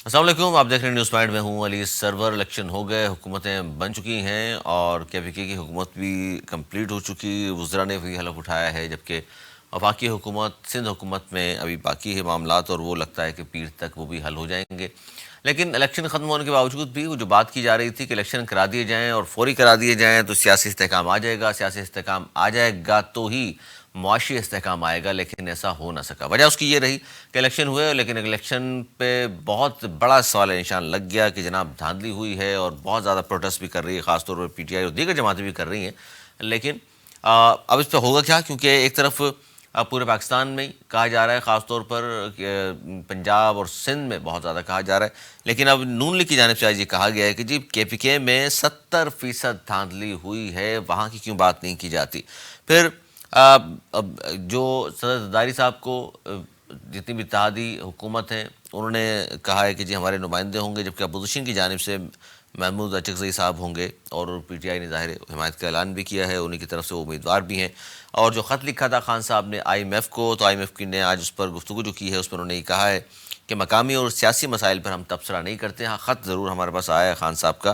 السلام علیکم، آپ دیکھ رہے ہیں نیوز پوائنٹ میں ہوں علی سرور۔ الیکشن ہو گئے، حکومتیں بن چکی ہیں اور کے پی کے کی حکومت بھی کمپلیٹ ہو چکی، وزراء نے بھی حلف اٹھایا ہے، جبکہ وفاقی حکومت سندھ حکومت میں ابھی باقی ہے معاملات اور وہ لگتا ہے کہ پیر تک وہ بھی حل ہو جائیں گے۔ لیکن الیکشن ختم ہونے کے باوجود بھی وہ جو بات کی جا رہی تھی کہ الیکشن کرا دیے جائیں اور فوری کرا دیے جائیں تو سیاسی استحکام آ جائے گا، سیاسی استحکام آ جائے گا تو ہی معاشی استحکام آئے گا، لیکن ایسا ہو نہ سکا۔ وجہ اس کی یہ رہی کہ الیکشن ہوئے، لیکن الیکشن پہ بہت بڑا سوال نشان لگ گیا کہ جناب دھاندلی ہوئی ہے اور بہت زیادہ پروٹیسٹ بھی کر رہی ہے، خاص طور پر پی ٹی آئی اور دیگر جماعتیں بھی کر رہی ہیں۔ لیکن اب اس پہ ہوگا کیا؟ کیونکہ ایک طرف پورے پاکستان میں کہا جا رہا ہے، خاص طور پر پنجاب اور سندھ میں بہت زیادہ کہا جا رہا ہے، لیکن اب نون لیگ کی جانب سے آج یہ کہا گیا ہے کہ جی کے پی کے میں 70% دھاندلی ہوئی ہے، وہاں کی کیوں بات نہیں کی جاتی؟ پھر اب جو صدر زرداری صاحب کو جتنی بھی اتحادی حکومت ہیں انہوں نے کہا ہے کہ جی ہمارے نمائندے ہوں گے، جبکہ اپوزیشن کی جانب سے محمود اچکزئی صاحب ہوں گے اور پی ٹی آئی نے ظاہر حمایت کا اعلان بھی کیا ہے، انہی کی طرف سے وہ امیدوار بھی ہیں۔ اور جو خط لکھا تھا خان صاحب نے آئی ایم ایف کو، تو آئی ایم ایف نے آج اس پر گفتگو جو کی ہے اس پر انہوں نے یہ کہا ہے کہ مقامی اور سیاسی مسائل پر ہم تبصرہ نہیں کرتے۔ ہاں، خط ضرور ہمارے پاس آیا ہے خان صاحب کا،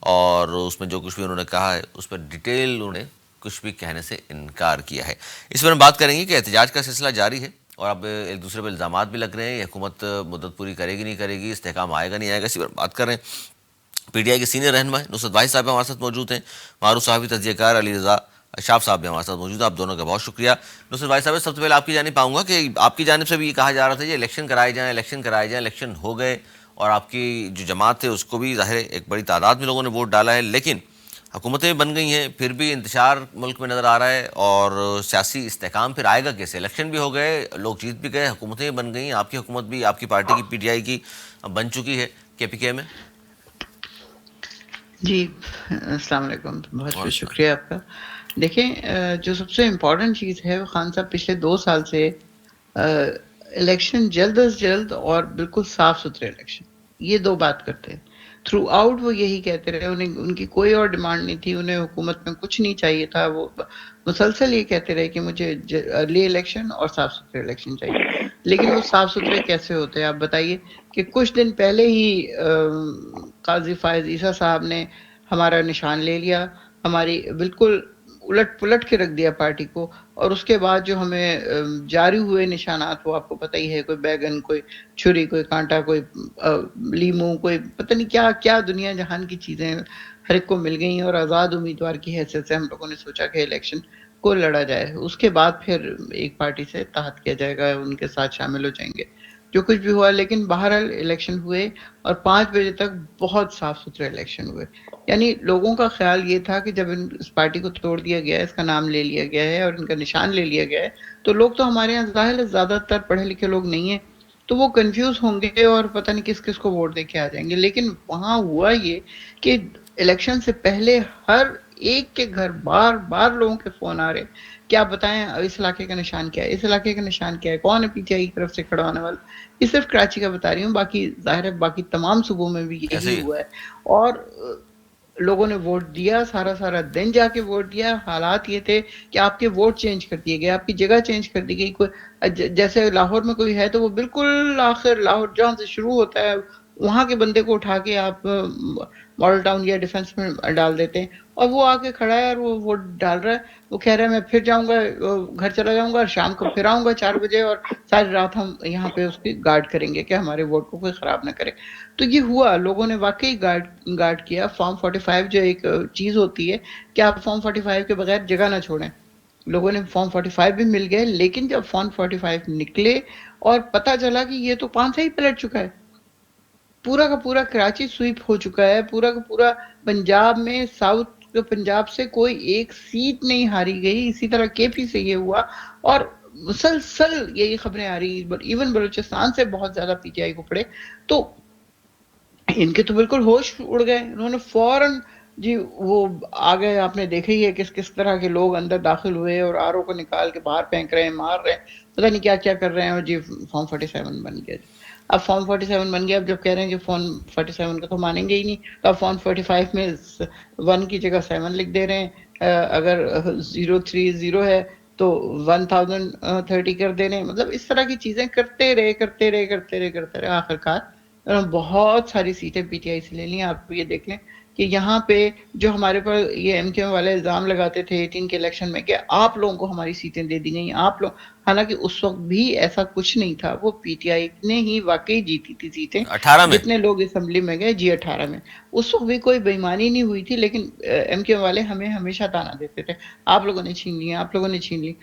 اور اس میں جو کچھ بھی انہوں نے کہا ہے اس پر ڈیٹیل انہوں نے کچھ بھی کہنے سے انکار کیا ہے۔ اس پر ہم بات کریں گے کہ احتجاج کا سلسلہ جاری ہے اور اب ایک دوسرے پر الزامات بھی لگ رہے ہیں، یہ حکومت مدت پوری کرے گی نہیں کرے گی، استحکام آئے گا نہیں آئے گا، اسی پر بات کر رہے ہیں۔ پی ٹی آئی کے سینئر رہنما نصرت واحد صاحب ہمارے ساتھ موجود ہیں، معروف صحافی تجزیہ کار علی رضا شاف صاحب بھی ہمارے ساتھ موجود ہیں۔ آپ دونوں کا بہت شکریہ۔ نصرت واحد صاحب، سب سے پہلے آپ کی جانب پاؤں گا کہ آپ کی جانب سے بھی یہ کہا جا رہا تھا یہ الیکشن کرائے جائیں، الیکشن کرائے جائیں، الیکشن ہو گئے اور آپ کی جو جماعت ہے اس کو بھی ظاہر ایک بڑی تعداد میں لوگوں نے ووٹ ڈالا ہے، لیکن حکومتیں بن گئی ہیں، پھر بھی انتشار ملک میں نظر آ رہا ہے اور سیاسی استحکام پھر آئے گا کیسے؟ الیکشن بھی ہو گئے، لوگ جیت بھی گئے، حکومتیں بن گئی، آپ کی حکومت بھی آپ کی پارٹی کی پی ٹی آئی کی بن چکی ہے کے پی کے میں۔ جی السلام علیکم، بہت اور بہت شکریہ آپ کا۔ دیکھیں، جو سب سے امپورٹنٹ چیز ہے وہ خان صاحب پچھلے 2 سال سے الیکشن جلد از جلد اور بالکل صاف ستھرے الیکشن، یہ دو بات کرتے ہیں تھرو آؤٹ۔ وہ یہی کہتے رہے، ان کی کوئی اور ڈیمانڈ نہیں تھی، انہیں حکومت میں کچھ نہیں چاہیے تھا، وہ مسلسل یہ کہتے رہے کہ مجھے ارلی الیکشن اور صاف ستھرے الیکشن چاہیے۔ لیکن وہ صاف ستھرے کیسے ہوتے ہیں آپ بتائیے؟ کہ کچھ دن پہلے ہی قاضی فائز عیسیٰ صاحب نے ہمارا نشان لے لیا، ہماری بالکل الٹ پلٹ کے رکھ دیا پارٹی کو، اور اس کے بعد جو ہمیں جاری ہوئے نشانات وہ آپ کو پتہ ہی ہے، کوئی بیگن، کوئی چھری، کوئی کانٹا، کوئی لیمو، کوئی پتہ نہیں کیا کیا دنیا جہان کی چیزیں ہر ایک کو مل گئیں، اور آزاد امیدوار کی حیثیت سے ہم لوگوں نے سوچا کہ الیکشن کو لڑا جائے، اس کے بعد پھر ایک پارٹی سے اتحاد کیا جائے گا، ان کے ساتھ شامل ہو جائیں گے، جو کچھ بھی ہوا۔ لیکن بہرحال الیکشن ہوئے اور 5 بجے تک بہت صاف ستھرے الیکشن ہوئے۔ یعنی لوگوں کا خیال یہ تھا کہ جب اس پارٹی کو توڑ دیا گیا ہے، اس کا نام لے لیا گیا ہے اور ان کا نشان لے لیا گیا ہے، تو لوگ تو ہمارے یہاں ظاہر ہے زیادہ تر پڑھے لکھے لوگ نہیں ہیں، تو وہ کنفیوز ہوں گے اور پتہ نہیں کس کس کو ووٹ دے کے آ جائیں گے۔ لیکن وہاں ہوا یہ کہ الیکشن سے پہلے ہر ایک کے گھر بار بار لوگوں کے فون آ رہے کہ آپ بتائیں اس علاقے کا نشان کیا ہے، اس علاقے کا نشان کیا ہے، کون ہے پی ٹی آئی کی طرف سے کھڑا ہونے والا۔ یہ صرف کراچی کا بتا رہی ہوں، باقی ظاہر ہے باقی تمام صوبوں میں بھی ایسے یہی ہی ہوا ہے۔ اور لوگوں نے ووٹ دیا، سارا سارا دن جا کے ووٹ دیا۔ حالات یہ تھے کہ آپ کے ووٹ چینج کر دیے گئے، آپ کی جگہ چینج کر دی گئی۔ کوئی جیسے لاہور میں کوئی ہے تو وہ بالکل آخر لاہور جہاں سے شروع ہوتا ہے وہاں کے بندے کو اٹھا کے آپ ماڈل ٹاؤن یا ڈیفنس میں ڈال دیتے ہیں، اور وہ آ کے کھڑا ہے اور وہ ووٹ ڈال رہا ہے۔ وہ کہہ رہا ہے میں پھر جاؤں گا، گھر چلا جاؤں گا، اور شام کو پھر آؤں گا 4 بجے، اور ساری رات ہم یہاں پہ اس کی گارڈ کریں گے کہ ہمارے ووٹ کو کوئی خراب نہ کرے۔ تو یہ ہوا، لوگوں نے واقعی گارڈ کیا۔ فارم 45 جو ایک چیز ہوتی ہے کہ آپ فارم 45 کے بغیر جگہ نہ چھوڑیں، لوگوں نے فارم 45 بھی مل گئے، لیکن جب فارم 45 نکلے اور پتہ چلا کہ یہ تو 5 سے ہی پلٹ چکا ہے، پورا کا پورا کراچی سویپ ہو چکا ہے، پورا کا پورا پنجاب میں ساؤتھ پنجاب سے کوئی ایک سیٹ نہیں ہاری گئی۔ اسی طرح کے پی سے یہ ہوا، اور مسلسل یہی خبریں آ رہی، ایون بلوچستان سے بہت زیادہ پی ٹی آئی کو پڑے۔ تو ان کے تو بالکل ہوش اڑ گئے، انہوں نے فوراً جی وہ آ گئے۔ آپ نے دیکھا ہی ہے کس کس طرح کے لوگ اندر داخل ہوئے اور آر او کو نکال کے باہر پھینک رہے ہیں، مار رہے ہیں، پتہ نہیں کیا کیا کر رہے ہیں، اور جی فارم 47 بن گیا۔ اب فارم 47 بن گیا، اب جب کہہ رہے ہیں کہ فارم 47 کا تو مانیں گے ہی نہیں، تو اب فارم 45 میں 1 کی جگہ 7 لکھ دے رہے ہیں، اگر 030 ہے تو 1030 کر دے رہے ہیں۔ مطلب اس طرح کی چیزیں کرتے رہے آخرکار بہت ساری سیٹیں پی ٹی آئی سے لے لی. آپ یہ دیکھ لیں کہ یہاں پہ جو ہمارے پر یہ ایم کیو والے الزام لگاتے تھے 18 کے الیکشن میں کہ آپ لوگوں کو ہماری سیٹیں دے دی گئیں, آپ لوگ, حالانکہ اس وقت بھی ایسا کچھ نہیں تھا. وہ پی ٹی آئی نے ہی واقعی جیتی تھی سیٹیں. 18 میں جتنے لوگ اسمبلی میں گئے, جی 18 میں, اس وقت بھی کوئی بےایمانی نہیں ہوئی تھی. لیکن ایم کیو والے ہمیں ہمیشہ تانا دیتے تھے, آپ لوگوں نے چھین لی, آپ لوگوں نے چھین لی.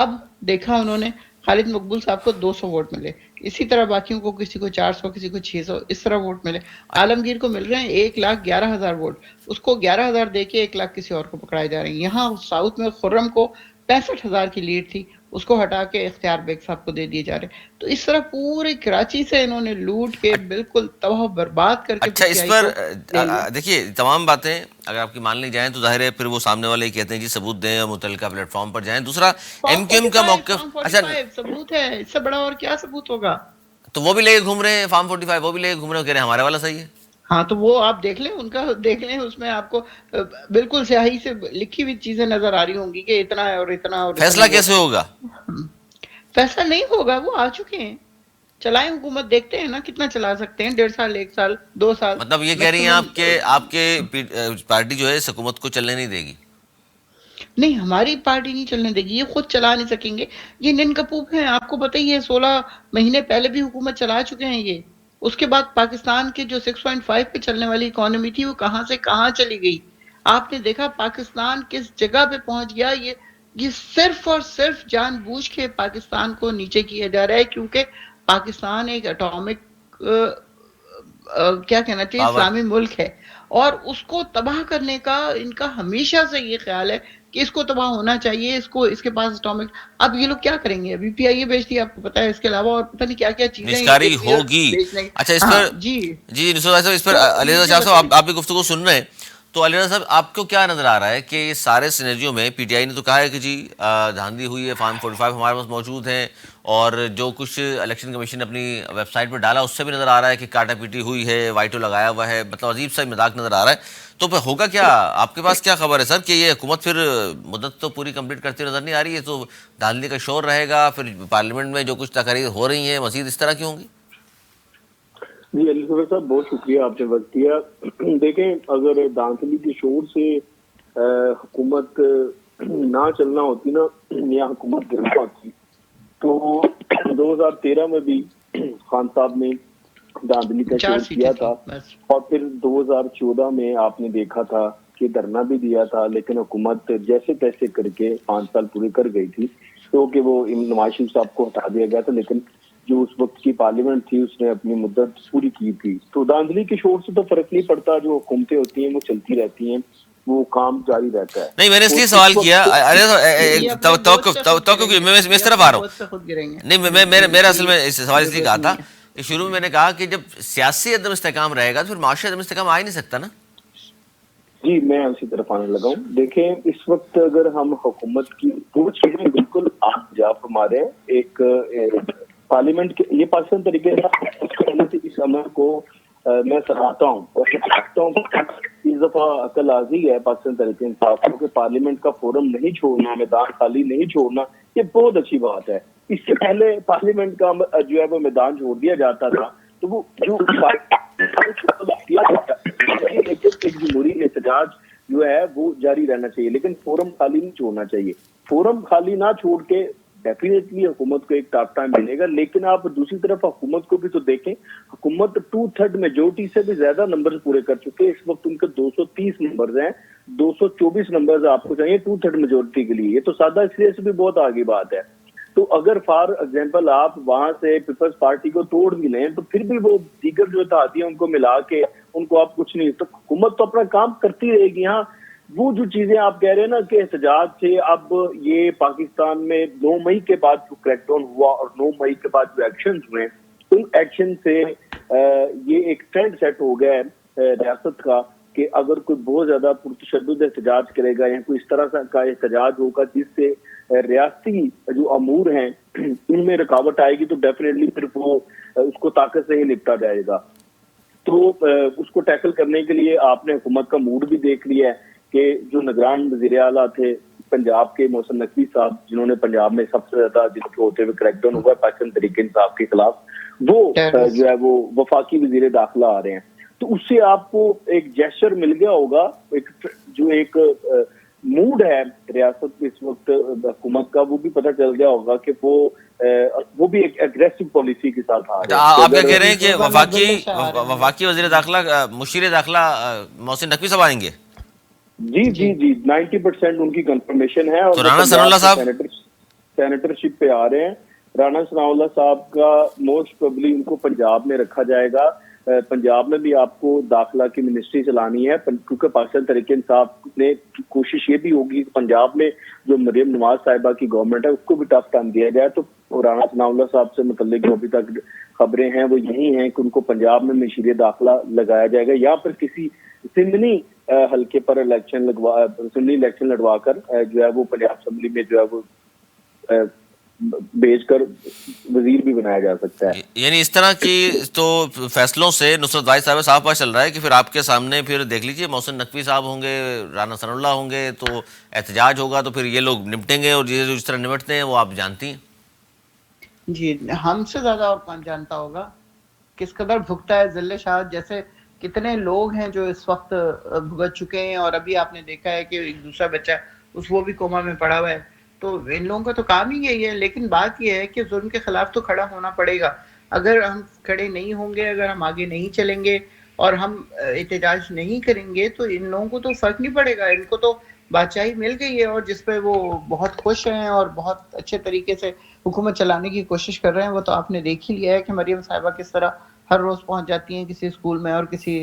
اب دیکھا انہوں نے, خالد مقبول صاحب کو 200 ووٹ ملے, اسی طرح باقیوں کو کسی کو 400, کسی کو 600, اس طرح ووٹ ملے. عالمگیر کو مل رہے ہیں 1,11,000 ووٹ, اس کو 11,000 دے کے 1 لاکھ کسی اور کو پکڑائے جا رہے ہیں. یہاں ساؤتھ میں خرم کو 65,000 کی لیڈ تھی, اس کو ہٹا کے اختیار بیگ صاحب کو دے دیے جا رہے. تو اس طرح پورے کراچی سے انہوں نے لوٹ کے بالکل تباہ و برباد کر کے پی اچھا ٹی اس آئی پر کو لے لیا. دیکھیے تمام باتیں اگر آپ کی مان لی جائیں تو ظاہر ہے پھر وہ سامنے والے ہی کہتے ہیں جی ثبوت دیں اور متعلقہ پلیٹ فارم پر جائیں. دوسرا فارم ایم کیو ایم کا 45, موقف, فارم اچھا 45 ثبوت ہے, اس سے بڑا اور کیا ثبوت ہوگا. تو وہ بھی لے کے گھوم رہے ہیں فارم 45, وہ بھی لے کے گھوم رہے ہیں, کہہ رہے ہیں ہمارے والا صحیح ہے. ہاں تو وہ آپ دیکھ لیں, ان کا دیکھ لیں, اس میں آپ کو بالکل سیاہی سے لکھی ہوئی چیزیں نظر آ رہی ہوں گی کہ اتنا ہے اور اتنا اور اتنا فیصلہ وہ. کیسے ہوگا؟ فیصلہ نہیں ہوگا, وہ آ چکے ہیں, چلائیں حکومت, دیکھتے ہیں نا کتنا چلا سکتے ہیں, 1.5 سال, 1 سال, 2 سال مطلب یہ کہہ رہی ہیں میکسیمم. آپ کے پارٹی جو ہے اس حکومت کو چلنے نہیں دے گی؟ نہیں, ہماری پارٹی نہیں چلنے دے گی, یہ خود چلا نہیں سکیں گے. یہ ننکپوپ ہیں, آپ کو پتہ ہی ہے, 16 مہینے پہلے بھی حکومت چلا چکے ہیں یہ. اس کے بعد پاکستان کے جو 6.5 پہ چلنے والی اکانومی تھی وہ کہاں سے کہاں چلی گئی. آپ نے دیکھا پاکستان کس جگہ پہ پہنچ گیا. یہ صرف اور صرف جان بوجھ کے پاکستان کو نیچے کیا جا رہا ہے, کیونکہ پاکستان ایک اٹامک کیا کہنا چاہیے پاور. اسلامی ملک ہے, اور اس کو تباہ کرنے کا ان کا ہمیشہ سے یہ خیال ہے کہ اس کو تباہ ہونا چاہیے, اس کے پاس اٹامک. اب یہ لوگ کیا کریں گے, ابھی پی آئی اے بیچتی ہے, آپ کو پتا ہے, اس کے علاوہ اور پتہ نہیں کیا کیا چیزیں نشکاری نیوکلیئر ہوگی. بیچنے کی. اچھا اس ہاں پر جی, جی نصرت صاحب, اس پر تو علی رضا مجھے شاہ صاحب بتائیے. آپ بھی گفتگو سن رہے ہیں, تو علی رضا صاحب آپ کو کیا نظر آ رہا ہے کہ یہ سارے سینیریو میں پی ٹی آئی نے تو کہا ہے کہ جی دھاندلی ہوئی ہے, فارم 45 ہمارے پاس موجود ہیں, اور جو کچھ الیکشن کمیشن نے اپنی ویب سائٹ پہ ڈالا اس سے بھی نظر آ رہا ہے کہ کاٹا پیٹی ہوئی ہے, وائٹو لگایا ہوا ہے, مطلب عجیب سا مذاق نظر آ رہا ہے. تو پھر ہوگا کیا, آپ کے پاس کیا خبر ہے سر کہ یہ حکومت پھر مدت تو پوری کمپلیٹ کرتی نظر نہیں آ رہی ہے, تو دھاندلی کا شور رہے گا, پھر پارلیمنٹ میں جو کچھ تقاریر ہو رہی ہیں مزید اس طرح کی ہوں گی؟ جی علی صاحب بہت شکریہ آپ نے وقت دیا. دیکھیں اگر دھاندلی کے شور سے حکومت نہ چلنا ہوتی نا, یا حکومت گرنا ہوتی, تو 2013 میں بھی خان صاحب نے دھاندلی کا 4 شور سیٹیں کیا تھیں تھا, بس. اور پھر 2014 میں آپ نے دیکھا تھا کہ دھرنا بھی دیا تھا, لیکن حکومت جیسے تیسے کر کے 5 سال پورے کر گئی تھی, کیونکہ وہ نواز شریف صاحب کو ہٹا دیا گیا تھا, لیکن جو اس وقت کی پارلیمنٹ تھی اس نے اپنی مدت پوری کی تھی. تو دھاندلی کے شور سے تو فرق نہیں پڑتا, جو حکومتیں ہوتی ہیں وہ چلتی رہتی ہیں, وہ کام جاری رہتا ہے. نہیں میں نے اس اور لیے اس سوال کیا, یہ اپنے بوجھ سے خود گریں گے, میں یہ اس طرف اپنے آ رہا بوجھ سے ہوں. خود گریں گے. نہیں میرا اصل میں اس سوال اس لیے کہا ضرورت تھا نہیں ہے. کہ شروع میں میں نے کہا کہ جب سیاسی عدم استحکام رہے گا تو پھر معاشی عدم استحکام آ ہی نہیں سکتا نا. جی میں اسی طرف آنے لگا ہوں. دیکھیں اس وقت اگر ہم حکومت کی وہ چیزیں بالکل آپ جا فرما رہے ہیں, ایک پارلیمنٹ کے یہ پاکستان طریقے سے اس عمل کو میں سراہتا ہوں, اور سراہتا ہوں اس دفعہ عقل آزی ہے پاکستان طریقے انصاف کو کہ پارلیمنٹ کا فورم نہیں چھوڑنا, میدان خالی نہیں چھوڑنا, یہ بہت اچھی بات ہے. اس سے پہلے پارلیمنٹ کا جو ہے وہ میدان چھوڑ دیا جاتا تھا, تو وہ جو ایک جمہوری احتجاج جو ہے وہ جاری رہنا چاہیے, لیکن فورم خالی نہیں چھوڑنا چاہیے. فورم خالی نہ چھوڑ کے ڈیفینیٹلی حکومت کو ایک ٹاپ ٹائم ملے گا, لیکن آپ دوسری طرف حکومت کو بھی تو دیکھیں, حکومت 2/3 میجورٹی سے بھی زیادہ نمبر پورے کر چکے. اس وقت ان کے 230 نمبرز ہیں, 224 نمبرز آپ کو چاہیے 2/3 میجورٹی کے لیے. یہ تو سادہ اس لیے سے بھی بہت آگے بات ہے. تو اگر فار ایگزامپل آپ وہاں سے پیپلز پارٹی کو توڑ بھی لیں, تو پھر بھی وہ دیگر جو اتحادی ہیں ان کو ملا کے ان کو آپ کچھ نہیں, تو حکومت تو اپنا کام کرتی رہے گی. ہاں وہ جو چیزیں آپ کہہ رہے ہیں نا کہ احتجاج سے اب یہ پاکستان میں 9 مئی کے بعد جو کریک ڈاؤن ہوا اور 9 مئی کے بعد جو ایکشنز ہوئے, ان ایکشن سے یہ ایک ٹرینڈ سیٹ ہو گیا ہے ریاست کا کہ اگر کوئی بہت زیادہ پرتشدد احتجاج کرے گا یا کوئی اس طرح کا احتجاج ہوگا جس سے ریاستی جو امور ہیں ان میں رکاوٹ آئے گی, تو ڈیفینیٹلی پھر وہ اس کو طاقت سے ہی نپٹا جائے گا. تو اس کو ٹیکل کرنے کے لیے آپ نے حکومت کا موڈ بھی دیکھ لیا ہے کہ جو نگران وزیر اعلیٰ تھے پنجاب کے محسن نقوی صاحب, جنہوں نے پنجاب میں سب سے زیادہ جن کے ہوتے ہوئے کریک ڈاؤن ہوا ہے پاکستان تحریک انصاف کے خلاف, وہ Terrorist. جو ہے وہ وفاقی وزیر داخلہ آ رہے ہیں. تو اس سے آپ کو ایک جیسچر مل گیا ہوگا, جو ایک موڈ ہے ریاست میں اس وقت حکومت کا, وہ بھی پتہ چل گیا ہوگا کہ وہ بھی ایک اگریسو پالیسی کے ساتھ آ رہے ہیں. آپ کیا کہہ رہے ہیں کہ وفاقی وفاقی وزیر داخلہ مشیر داخلہ محسن نقوی صاحب آئیں گے؟ جی جی جی 90% ان کی کنفرمیشن ہے. اور تو رانا ثناء اللہ صاحب سینیٹرشپ پہ آ رہے ہیں. رانا ثناء اللہ صاحب کا موسٹ پروبلی ان کو پنجاب میں رکھا جائے گا. پنجاب میں بھی آپ کو داخلہ کی منسٹری چلانی ہے, کیونکہ پاکستان تحریک انصاف نے کوشش یہ بھی ہوگی کہ پنجاب میں جو مریم نواز صاحبہ کی گورنمنٹ ہے اس کو بھی ٹف ٹائم دیا جائے. تو رانا ثناء اللہ صاحب سے متعلق جو ابھی تک خبریں ہیں وہ یہی ہیں کہ ان کو پنجاب میں مشیر داخلہ لگایا جائے گا, یا پھر کسی سندھنی حلقے پر سندھنی الیکشن لڑوا کر جو ہے وہ پنجاب اسمبلی میں جو ہے وہ بھیج کر وزیر بھی بنایا جا سکتا ہے. یعنی اس طرح کی تو فیصلوں سے نصرت واحد صاحب پاس چل رہا ہے کہ پھر آپ کے سامنے پھر دیکھ لیجئے محسن نقوی صاحب ہوں گے, رانا ثناء اللہ ہوں گے, تو احتجاج ہوگا, تو پھر یہ لوگ نمٹیں گے, اور یہ جو اس طرح نمٹتے ہیں وہ آپ جانتی ہیں. جی ہم سے زیادہ اور کون جانتا ہوگا کس قدر بھگتا ہے ذل شہادت. جیسے کتنے لوگ ہیں جو اس وقت بھگت چکے ہیں, اور ابھی آپ نے دیکھا ہے کہ ایک دوسرا بچہ وہ بھی کوما میں پڑا ہوا ہے. تو ان لوگوں کا تو کام ہی یہی ہے. لیکن بات یہ ہے کہ ظلم کے خلاف تو کھڑا ہونا پڑے گا. اگر ہم کھڑے نہیں ہوں گے, اگر ہم آگے نہیں چلیں گے اور ہم احتجاج نہیں کریں گے, تو ان لوگوں کو تو فرق نہیں پڑے گا. ان کو تو بادشاہی مل گئی ہے, اور جس پہ وہ بہت خوش ہیں اور بہت اچھے طریقے سے حکومت چلانے کی کوشش کر رہے ہیں. وہ تو آپ نے دیکھ ہی لیا ہے کہ مریم صاحبہ کس طرح ہر روز پہنچ جاتی ہیں کسی اسکول میں اور کسی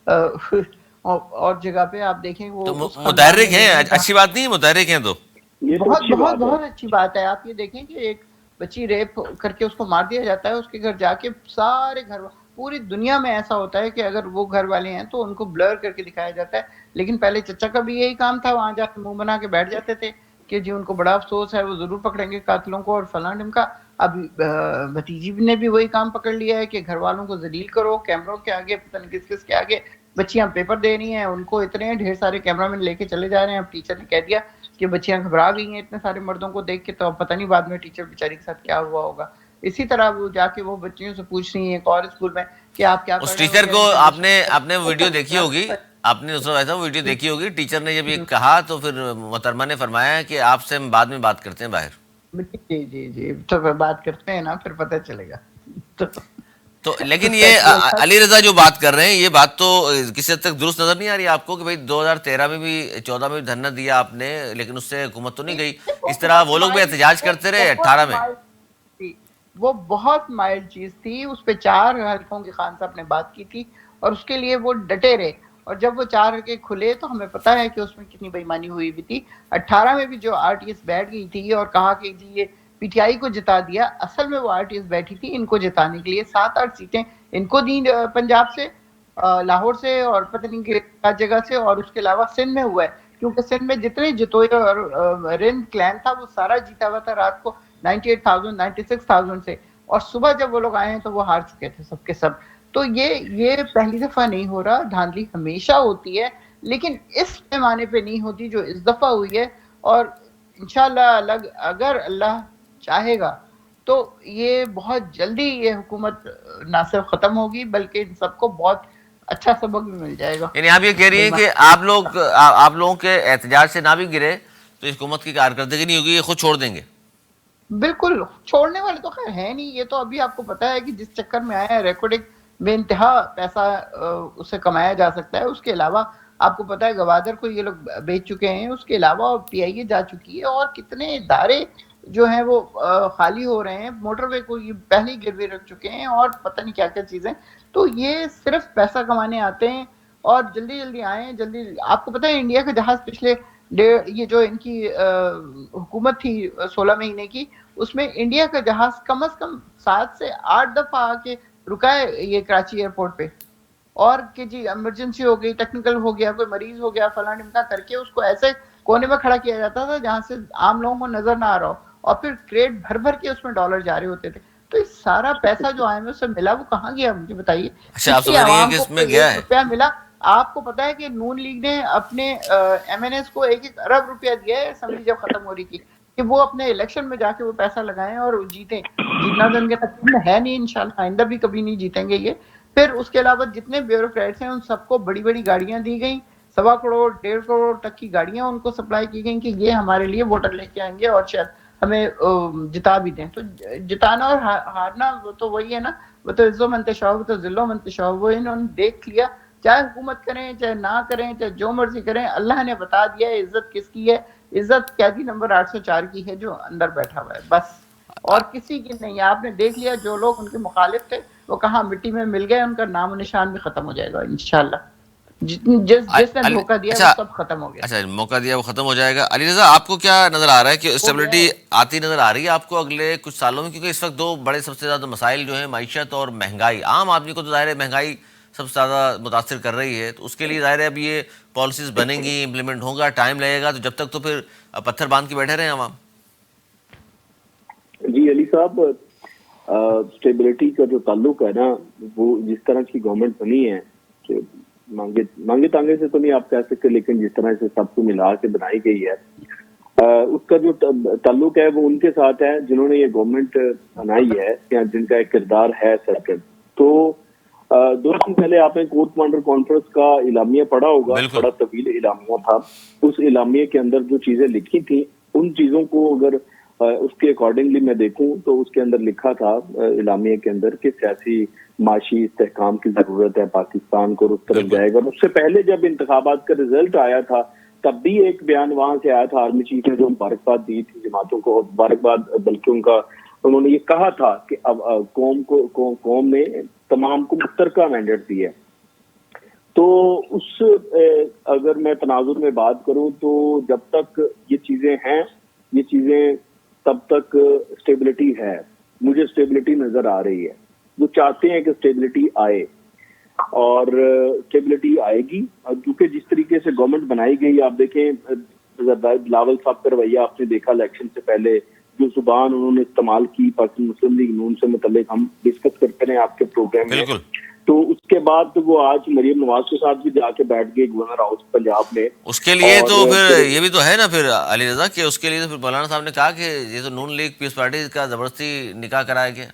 اور جگہ پہ. آپ دیکھیں وہ تو متحرک ہیں, اچھی بات نہیں ہے, متحرک ہیں تو بہت بہت بہت اچھی بات ہے. آپ یہ دیکھیں کہ ایک بچی ریپ کر کے اس کو مار دیا جاتا ہے, اس کے گھر جا کے سارے گھر, پوری دنیا میں ایسا ہوتا ہے کہ اگر وہ گھر والے ہیں تو ان کو بلر کر کے دکھایا جاتا ہے. لیکن پہلے چچا کا بھی یہی کام تھا, وہاں جا کے منہ بنا کے بیٹھ جاتے تھے کہ جی ان کو بڑا افسوس ہے, وہ ضرور پکڑیں گے قاتلوں کو اور فلاں ڈھمکا. اب بھتیجی نے بھی وہی کام پکڑ لیا ہے کہ گھر والوں کو ذلیل کرو, کیمروں کے آگے, پتہ نہیں کس کس کے آگے. بچیاں پیپر دے رہی ہیں, ان کو اتنے ڈھیر سارے کیمرہ مین لے کے چلے جا رہے ہیں. اب ٹیچر نے کہہ دیا کہ بچیاں گھبرا گئی ہیں اتنے سارے مردوں کو دیکھ کے, تو اب پتہ نہیں بعد میں ٹیچر بیچاری کے ساتھ کیا ہوا ہوگا. اسی طرح وہ جا کے وہ بچیوں سے پوچھ رہی ہیں ایک اور اسکول میں کہ آپ کیا اس پڑھ رہے ٹیچر کو ہو. آپ نے ویڈیو دیکھی ہوگی, آپ نے نصرت صاحب ویڈیو دیکھی ہوگی. ٹیچر نے جب یہ کہا تو پھر محترمہ نے فرمایا کہ آپ سے ہم بعد میں بات کرتے ہیں باہر. جی جی جی تو بات کرتے ہیں نا, پھر پتہ چلے گا. تو لیکن یہ علی رضا جو بات کر رہے ہیں, یہ بات تو کسی حد تک درست نظر نہیں آ رہی آپ کو کہ بھائی 2013 میں بھی 14 میں بھی دھرنا دیا آپ نے, لیکن اس سے حکومت تو نہیں گئی. اس طرح وہ لوگ بھی احتجاج کرتے رہے 18 میں. وہ بہت مائلڈ چیز تھی, اس پہ 4 حلقوں کی خان صاحب نے بات کی تھی اور اس کے لیے وہ ڈٹے رہے. اور جب وہ 4 حلقے کھلے تو ہمیں پتہ ہے کہ اس میں کتنی بےایمانی ہوئی بھی تھی. 18 میں بھی جو آر ٹی ایس بیٹھ گئی تھی اور کہا کہ جی یہ پی ٹی آئی کو جتا دیا, اصل میں وہ آر ٹی ایس بیٹھی تھی ان کو جتانے کے لیے. 7-8 سیٹیں ان کو دیں پنجاب سے, لاہور سے, اور پتہ نہیں کہ جگہ سے, اور اس کے علاوہ سندھ میں ہوا ہے, کیونکہ سندھ میں جتنے جتوئے اور رند کلین تھا وہ سارا جیتا ہوا تھا رات کو 98,000 96,000 سے, اور صبح جب وہ لوگ آئے ہیں تو وہ ہار چکے تھے سب کے سب. تو یہ پہلی دفعہ نہیں ہو رہا, دھاندلی ہمیشہ ہوتی ہے لیکن اس پیمانے پہ نہیں ہوتی جو اس دفعہ ہوئی ہے. اور انشاءاللہ اگر اللہ چاہے گا تو یہ بہت جلدی یہ حکومت نہ صرف ختم ہوگی بلکہ ان سب کو بہت اچھا سبق بھی مل جائے گا. یعنی آپ یہ کہہ رہی ہیں کہ آپ لوگوں کے احتجاج سے نہ بھی گرے تو اس حکومت کی کارکردگی نہیں ہوگی, یہ خود چھوڑ دیں گے. بالکل چھوڑنے والے تو خیر ہے نہیں. یہ تو ابھی آپ کو پتا ہے کہ جس چکر میں آیا ہے ریکارڈنگ بے انتہا پیسہ اسے کمایا جا سکتا ہے. اس کے علاوہ آپ کو پتا ہے گوادر کو یہ لوگ بیچ چکے ہیں, اس کے علاوہ پی آئی اے جا چکی ہے, اور کتنے ادارے جو ہیں وہ خالی ہو رہے ہیں. موٹر وے کو یہ پہلے ہی گروے رکھ چکے ہیں, اور پتہ نہیں کیا کیا چیزیں. تو یہ صرف پیسہ کمانے آتے ہیں اور جلدی جلدی آئیں جلدی. آپ کو پتا ہے انڈیا کا جہاز پچھلے یہ جو ان کی حکومت تھی 16 مہینے کی, اس میں انڈیا کا جہاز کم از کم 7 سے 8 دفعہ آ کے رکا ہے یہ کراچی ایئرپورٹ پہ, اور کہ جی ایمرجنسی ہو گئی, ٹیکنیکل ہو گیا, کوئی مریض ہو گیا, فلاں ڈمکا کر کے اس کو ایسے کونے میں کھڑا کیا جاتا تھا جہاں سے عام لوگوں کو نظر نہ آ رہا ہو, اور پھر کریٹ بھر بھر کے اس میں ڈالر جا رہے ہوتے تھے. تو یہ سارا پیسہ جو آئی ایم ایف سے ملا وہ کہاں گیا مجھے بتائیے. اچھا, آپ سمجھ رہی ہیں کہ اس میں گیا ہے روپیہ ملا. آپ کو پتا ہے کہ نون لیگ نے اپنے ایم این ایس کو 1 ارب روپیہ دیا ہے اسمبلی جب ختم ہو رہی تھی. کہ وہ اپنے الیکشن میں جا کے وہ پیسہ لگائیں اور جیتیں. جیتنا تو ان کے نصیب میں ہے نہیں، انشاءاللہ آئندہ بھی کبھی نہیں جیتیں گے یہ. پھر اس کے علاوہ جتنے بیوروکریٹس ہیں ان سب کو بڑی بڑی گاڑیاں دی گئیں، 1.25 کروڑ 1.5 کروڑ تک کی گاڑیاں ان کو سپلائی کی گئیں کہ یہ ہمارے لیے ووٹر لے کے آئیں گے اور شاید ہمیں جتا بھی دیں. تو جتانا اور ہارنا وہ تو وہی ہے نا، وہ تو عز و منتشا، وہ تو ذل و منتشا. وہ انہوں نے دیکھ لیا، چاہے حکومت کریں چاہے نہ کریں چاہے جو مرضی کریں، اللہ نے بتا دیا ہے عزت کس کی ہے. عزت قیدی نمبر 804 کی ہے جو اندر بیٹھا ہوا ہے، بس اور کسی کی نہیں ہے. آپ نے دیکھ لیا جو لوگ ان کے مخالف تھے وہ کہاں مٹی میں مل گئے، ان کا نام و نشان بھی ختم ہو جائے گا انشاءاللہ. جس نے دھوکہ دیا وہ سب ختم ہو گیا. اچھا موقع دیا وہ ختم ہو جائے گا. علی رضا آپ کو کیا نظر آ رہا ہے کہ اسٹیبلٹی آتی نظر آ رہی ہے آپ کو اگلے کچھ سالوں میں؟ کیونکہ اس وقت دو بڑے سب سے زیادہ مسائل جو ہیں معیشت اور مہنگائی. عام آدمی کو تو ظاہر ہے مہنگائی سب سے زیادہ متاثر کر رہی ہے، تو اس کے لیے ظاہر ہے اب یہ پالیسیز بنیں گی، امپلیمنٹ ہوگا، ٹائم لگے گا. تو جب تک تو پھر پتھر باندھ کے بیٹھے رہے عوام. جی علی صاحب، اسٹیبلٹی کا جو تعلق ہے نا، وہ جس طرح کی گورنمنٹ بنی ہے کہ مانگے تانگے سے تو نہیں آپ کہہ سکتے، لیکن جس طرح سے سب کو ملا کے بنائی گئی ہے، اس کا جو تعلق ہے وہ ان کے ساتھ ہے جنہوں نے یہ گورنمنٹ بنائی ہے یا جن کا ایک کردار ہے سرکل. تو 2 دن پہلے آپ نے کورٹ کمانڈر کانفرنس کا اعلامیہ پڑھا ہوگا، بڑا طویل اعلامیہ تھا. اس اعلامیہ کے اندر جو چیزیں لکھی تھیں ان چیزوں کو اگر اس کے اکارڈنگلی میں دیکھوں تو اس کے اندر لکھا تھا اعلامیہ کے اندر کہ سیاسی معاشی استحکام کی ضرورت ہے، پاکستان کو اس طرف جائے گا. اس سے پہلے جب انتخابات کا رزلٹ آیا تھا تب بھی ایک بیان وہاں سے آیا تھا، آرمی چیف نے جو مبارکباد دی تھی جماعتوں کو، مبارکباد بلکہ انہوں نے یہ کہا تھا کہ اب قوم نے تمام کو مشترکہ مینڈیٹ دی ہے. تو اس اگر میں تناظر میں بات کروں تو جب تک یہ چیزیں ہیں، یہ چیزیں تب تک اسٹیبلٹی ہے. مجھے اسٹیبلٹی نظر آ رہی ہے. وہ چاہتے ہیں کہ اسٹیبلٹی آئے اور اسٹیبلٹی آئے گی، کیونکہ جس طریقے سے گورنمنٹ بنائی گئی، آپ دیکھیں بلاول صاحب کا رویہ آپ نے دیکھا الیکشن سے پہلے جو زبان انہوں نے استعمال کی پاکستان مسلم لیگ نون سے متعلق، ہم ڈسکس کرتے ہیں آپ کے پروگرام میں. تو اس کے بعد وہ آج مریم نواز کے ساتھ بھی جا کے بیٹھ گئے گورنر ہاؤس پنجاب میں. اس کے لیے تو پھر یہ بھی تو ہے نا پھر علی رضا کہ اس کے لیے تو پھر مولانا صاحب نے کہا کہ یہ تو نون لیگ پیس پارٹی کا زبردستی نکاح کرایا گیا.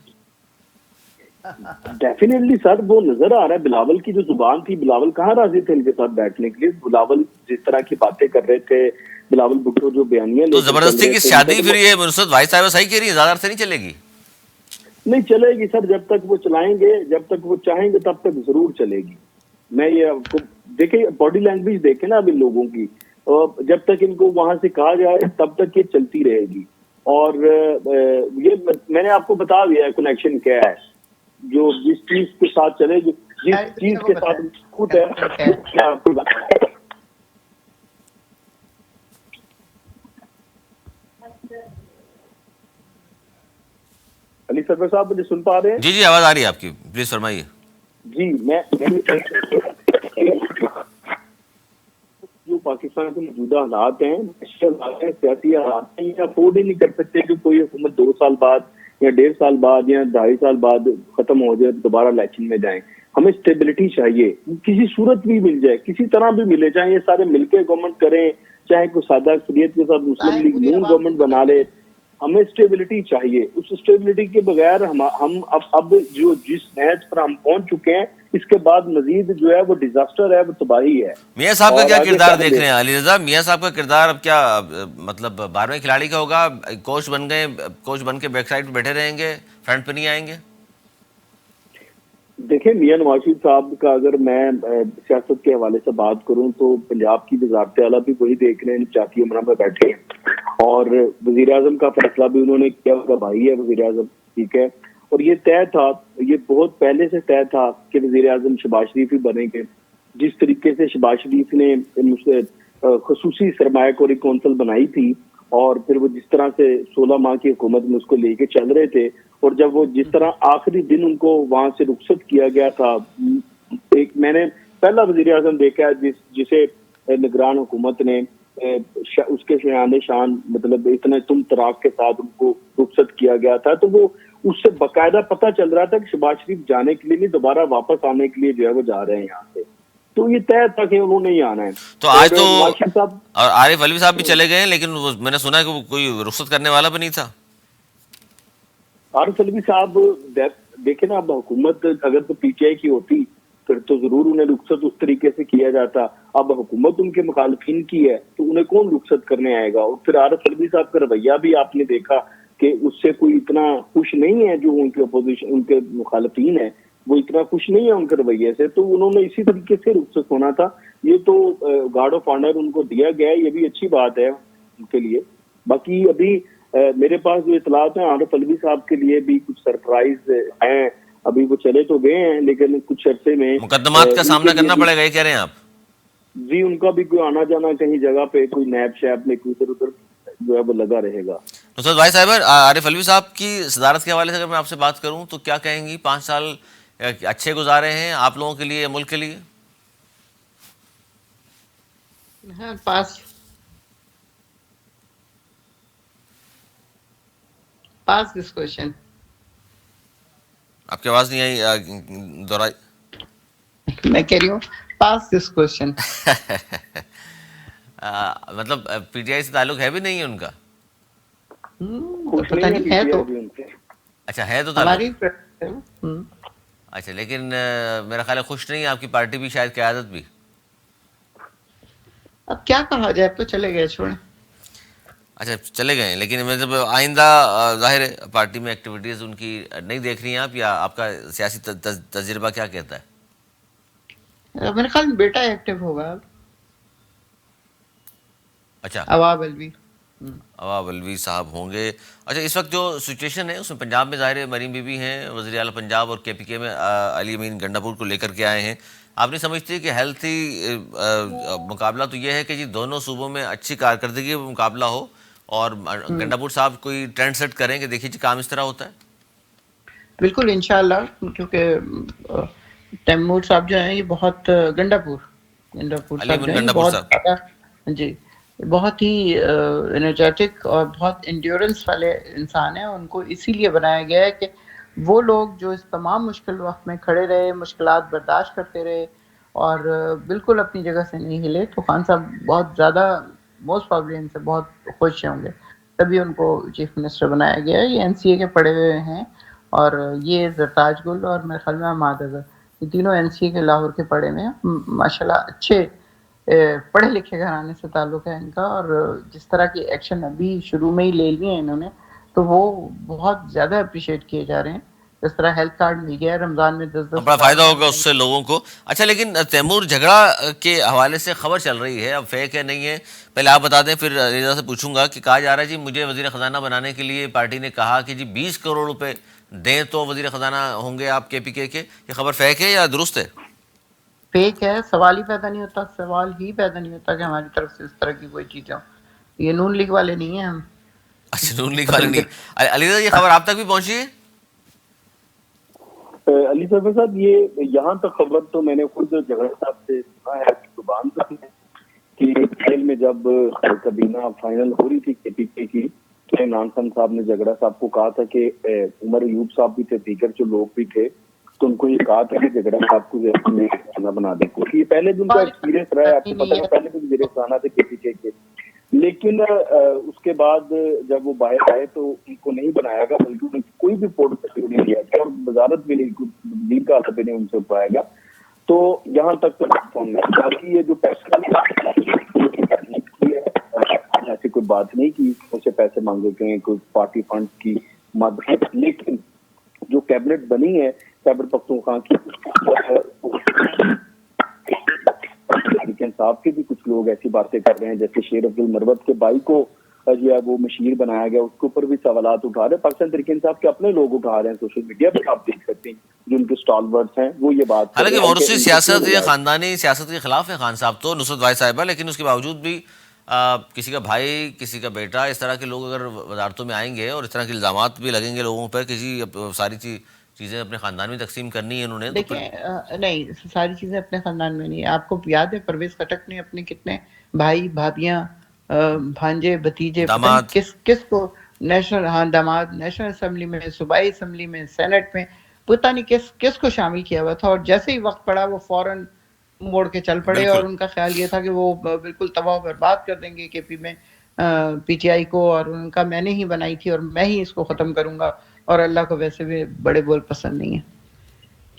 ڈیفینیٹلی سر وہ نظر آ رہا ہے. بلاول کی جو زبان تھی، بلاول کہاں راضی تھے ان کے ساتھ بیٹھنے کے لیے. بلاول جس طرح کی باتیں کر رہے تھے، بلاول بھٹو جو بیانیاں تو زبردستی کی شادی پھر یہ نصرت بھائی صاحبہ صحیح کہہ رہی ہے، زیادہ عرصے نہیں چلے گی. نہیں چلے گی سر، جب تک وہ چلائیں گے، جب تک وہ چاہیں گے تب تک ضرور چلے گی. میں یہ آپ کو دیکھیں، باڈی لینگویج دیکھیں نا اب ان لوگوں کی، جب تک ان کو وہاں سے کہا جائے تب تک یہ چلتی رہے گی. اور یہ میں نے آپ کو بتا دیا ہے کنیکشن کیا ہے. جو جس چیز کے ساتھ چلے گی، جس چیز کے ساتھ خود ہے، آپ کو علی سرور صاحب مجھے سن پا رہے ہیں؟ جی جی آواز آ رہی ہے آپ کی، پلیز فرمائیے. جی میں جو پاکستان کے موجودہ حالات ہیں، سیاسی حالات ہیں، یہ افورڈ ہی نہیں کر سکتے کہ کوئی حکومت 2 سال بعد یا 1.5 سال بعد یا 2.5 سال بعد ختم ہو جائے، دوبارہ الیکشن میں جائیں. ہمیں اسٹیبلٹی چاہیے، کسی صورت بھی مل جائے، کسی طرح بھی ملے، چاہے یہ سارے مل کے گورنمنٹ کریں، چاہے کوئی سادہ اکثریت کے ساتھ مسلم لیگ نون گورنمنٹ بنا لے، ہمیں اسٹیبلٹی چاہیے. اس اسٹیبلٹی کے بغیر ہم اب جو جس نیچ پر ہم پہنچ چکے ہیں، اس کے بعد مزید جو ہے وہ ڈیزاسٹر ہے، وہ تباہی ہے. میاں صاحب کا کیا کردار دیکھ رہے ہیں علی رضا؟ میاں صاحب کا کردار اب کیا مطلب 12ویں کھلاڑی کا ہوگا؟ کوچ بن گئے، کوچ بن کے بیک سائڈ پہ بیٹھے رہیں گے، فرنٹ پہ نہیں آئیں گے؟ دیکھیں میاں نواز شریف صاحب کا اگر میں سیاست کے حوالے سے بات کروں تو پنجاب کی وزارت اعلیٰ بھی وہی دیکھ رہے ہیں، چاکی عمرہ میں بیٹھے ہیں، اور وزیر اعظم کا فیصلہ بھی انہوں نے کیا، ان کا بھائی ہے وزیر اعظم، ٹھیک ہے. اور یہ طے تھا، یہ بہت پہلے سے طے تھا کہ وزیر اعظم شہباز شریف ہی بنیں گے. جس طریقے سے شہباز شریف نے خصوصی سرمایہ کاری کونسل بنائی تھی، اور پھر وہ جس طرح سے 16 ماہ کی حکومت میں اس کو لے کے چل رہے تھے، اور جب وہ جس طرح آخری دن ان کو وہاں سے رخصت کیا گیا تھا، ایک میں نے پہلا وزیر اعظم دیکھا ہے جسے نگران حکومت نے اس کے شایان شان مطلب اتنے تم تراک کے ساتھ ان کو رخصت کیا گیا تھا. تو وہ اس سے باقاعدہ پتہ چل رہا تھا کہ شہباز شریف جانے کے لیے نہیں، دوبارہ واپس آنے کے لیے جو ہے وہ جا رہے ہیں یہاں سے. تو یہ طے تھا کہ انہوں نے ہی آنا ہے. تو آج تو نواز شریف صاحب اور عارف علوی صاحب بھی چلے گئے ہیں، لیکن میں نے سنا ہے کہ وہ کوئی رخصت کرنے والا بھی نہیں تھا. عارف علوی صاحب دیکھیں نا، اب حکومت اگر تو پی ٹی آئی کی ہوتی پھر تو ضرور انہیں رخصت اس طریقے سے کیا جاتا. اب حکومت ان کے مخالفین کی ہے تو انہیں کون رخصت کرنے آئے گا. اور پھر عارف علوی صاحب کا رویہ بھی آپ نے دیکھا کہ اس سے کوئی اتنا خوش نہیں ہے، جو ان کے اپوزیشن ان کے مخالفین ہیں وہ اتنا خوش نہیں ہے ان کے رویے سے، تو انہوں نے اسی طریقے سے رخصت ہونا تھا. یہ تو گارڈ آف آنر ان کو دیا گیا ہے، یہ بھی اچھی بات ہے ان کے لیے. باقی ابھی میرے پاس جو اطلاعات ہیں، عارف علوی صاحب کے لیے بھی کچھ سرپرائز ہیں. ابھی وہ چلے تو گئے ہیں لیکن کچھ عرصے میں مقدمات کا سامنا کرنا پڑے گا، یہ کہہ رہے ہیں آپ؟ جی، ان کا بھی کوئی آنا جانا کہیں جگہ پہ کوئی نیب شیب میں کوئی ادھر ادھر جو ہے وہ لگا رہے گا. نصرت بھائی صاحب، عارف علوی صاحب کی صدارت کے حوالے سے اگر میں آپ سے بات کروں تو کیا کہیں گی؟ 5 سال اچھے گزارے ہیں آپ لوگوں کے لیے، ملک کے لیے؟ ہاں، پاس دس کوشچن. آپ کی آواز نہیں آئی، دوہرائی. میں کہہ رہی ہوں پاس دس کوشچن. مطلب پی ٹی آئی سے تعلق ہے بھی نہیں ہے ان کا؟ خوش پتہ نہیں ہے نہیں ہے PTI تو ابھی ان سے. اچھا، ہے تو تعلق. ہماری اچھا، لیکن میرا خیال ہے خوش نہیں ہے آپ کی پارٹی بھی، شاید قیادت بھی. اب کیا کہا جائے، اب تو چلے گئے، چھوڑیں. اچھا، چلے گئے ہیں، لیکن مطلب آئندہ ظاہر ہے پارٹی میں ایکٹیویٹیز ان کی نہیں دیکھ رہی ہیں آپ، یا آپ کا سیاسی تجربہ کیا کہتا ہے؟ میرے خیال میں بیٹا ایکٹیو ہوگا، اچھا، عواب علوی. عواب علوی صاحب ہوں گے. اچھا، اس وقت جو سچویشن ہے اس میں پنجاب میں ظاہر ہے مریم بی بی ہیں وزیر اعلیٰ پنجاب، اور کے پی کے میں علی امین گنڈاپور کو لے کر کے آئے ہیں. آپ نہیں سمجھتے کہ ہیلتھی مقابلہ تو یہ ہے کہ جی دونوں صوبوں میں اچھی کارکردگی مقابلہ ہو، اور گنڈاپور صاحب کوئی ٹرینڈ سیٹ کریں کہ دیکھیے جی کام اس طرح ہوتا ہے؟ بالکل انشاءاللہ، کیونکہ تیمور صاحب جو ہیں یہ بہت گنڈاپور علی صاحب جو امین ہیں یہ گنڈاپور بہت صاحب. زیادہ، جی، بہت ہی انرجیٹک اور بہت انڈیورنس والے انسان ہیں. ان کو اسی لیے بنایا گیا ہے کہ وہ لوگ جو اس تمام مشکل وقت میں کھڑے رہے، مشکلات برداشت کرتے رہے اور بالکل اپنی جگہ سے نہیں ہلے. تو خان صاحب بہت زیادہ موسٹ پرابلی ان سے بہت خوش ہوں گے، تبھی ان کو چیف منسٹر بنایا گیا ہے. یہ NCA کے پڑھے ہوئے ہیں، اور یہ زرتاج گل اور میرے خیال میں احمد اظہر، یہ تینوں NCA کے لاہور کے پڑھے ہوئے ہیں. ماشاءاللہ اچھے پڑھے لکھے گھرانے سے تعلق ہے ان کا، اور جس طرح کی ایکشن ابھی شروع میں ہی لے لیے ہیں انہوں نے تو وہ بہت زیادہ اپریشیٹ کیے جا رہے ہیں. جس طرح ہیلتھ کارڈ مل گیا ہے رمضان میں 10-10 بڑا ہزار فائدہ روپے ہوگا اس سے لوگوں کو. اچھا، لیکن تیمور جھگڑا کے حوالے سے خبر چل رہی ہے، اب فیک ہے نہیں ہے پہلے آپ بتا دیں، پھر رضا سے پوچھوں گا. کہ کہا جا رہا ہے جی مجھے وزیر خزانہ بنانے کے لیے پارٹی نے کہا کہ جی 20 کروڑ روپے دیں تو وزیر خزانہ ہوں گے آپ کے پی کے. یہ خبر فیک ہے یا درست ہے؟ فیک ہے. سوال ہی پیدا نہیں ہوتا کہ ہماری طرف سے اس طرح کی کوئی چیز ہو. یہ نون لیگ والے نہیں ہیں ہم. اچھا، نون لیگ والے نہیں. علی رضا، یہ خبر آپ تک بھی پہنچی ہے؟ علی سفر صاحب، یہ یہاں تک خبر تو میں نے خود جگڑا صاحب سے سنا ہے زبان پر کہ کھیل میں جب کابینہ فائنل ہو رہی تھی کے پی کے کی، تو عمران خان صاحب نے جگڑا صاحب کو کہا تھا کہ عمر ایوب صاحب بھی تھے، دیگر جو لوگ بھی تھے، تو ان کو یہ کہا تھا کہ جگڑا صاحب کو بنا دیں، کیونکہ یہ پہلے بھی ان کا ایکسپیرینس رہا ہے. آپ کو پتا ہے پہلے بھی وزیر خزانہ تھے کے پی کے. لیکن اس کے بعد جب وہ باہر آئے تو ان کو نہیں بنایا گیا، بلکہ انہیں کوئی بھی پورٹفولیو نہیں دیا گیا اور وزارت بھی نہیں کا بھی نہیں ان سے پایا گیا. تو یہاں تک تو باقی یہ جو پیسہ ایسی کوئی بات نہیں کی اسے پیسے مانگے گئے کوئی پارٹی فنڈ کی مدد. لیکن جو کیبنٹ بنی ہے خیبر پختونخوا کی، صاحب کے بھی کچھ لوگ ایسی باتیں کر رہے ہیں، جیسے شیر عبد المروت کے بھائی کو جو ہے وہ مشیر بنایا گیا، اس کے اوپر بھی سوالات اٹھا رہے ہیں. پاکستان تحریک انصاف کے اپنے لوگ اٹھا رہے ہیں، سوشل میڈیا پہ آپ دیکھ سکتے ہیں جو ان کے اسٹالورٹس ہیں وہ یہ بات کر رہے ہیں. حالانکہ موروثی سیاست یا خاندانی سیاست کے خلاف ہے خان صاحب تو، نصرت بھائی صاحبہ، لیکن اس کے باوجود بھی کسی کا بھائی، کسی کا بیٹا، اس طرح کے لوگ اگر وزارتوں میں آئیں گے اور اس طرح کے الزامات بھی لگیں گے لوگوں پر کہ جی ساری چیزیں اپنے خاندان میں تقسیم کرنی ہے انہوں نے، تو پھر دیکھیں نہیں، ساری چیزیں اپنے خاندان میں نہیں. آپ کو یاد ہے پرویز خٹک نے اپنے کتنے بھائی، بھابیاں، بھانجے، بھتیجے، پتہ داماد، نہیں کس کو نیشنل داماد، نیشنل اسمبلی میں، صوبائی اسمبلی میں، سینٹ میں، پتہ نہیں کس کو شامل کیا ہوا تھا. اور جیسے ہی وقت پڑا وہ فوراً موڑ کے چل پڑے اور بالکل ان کا خیال یہ تھا کہ وہ بالکل تباہ و برباد کر دیں گے کے پی میں پی ٹی آئی کو, اور ان کا میں نے ہی بنائی تھی اور میں ہی اس کو ختم کروں گا, اور اللہ کو ویسے بھی بڑے بول پسند نہیں ہیں.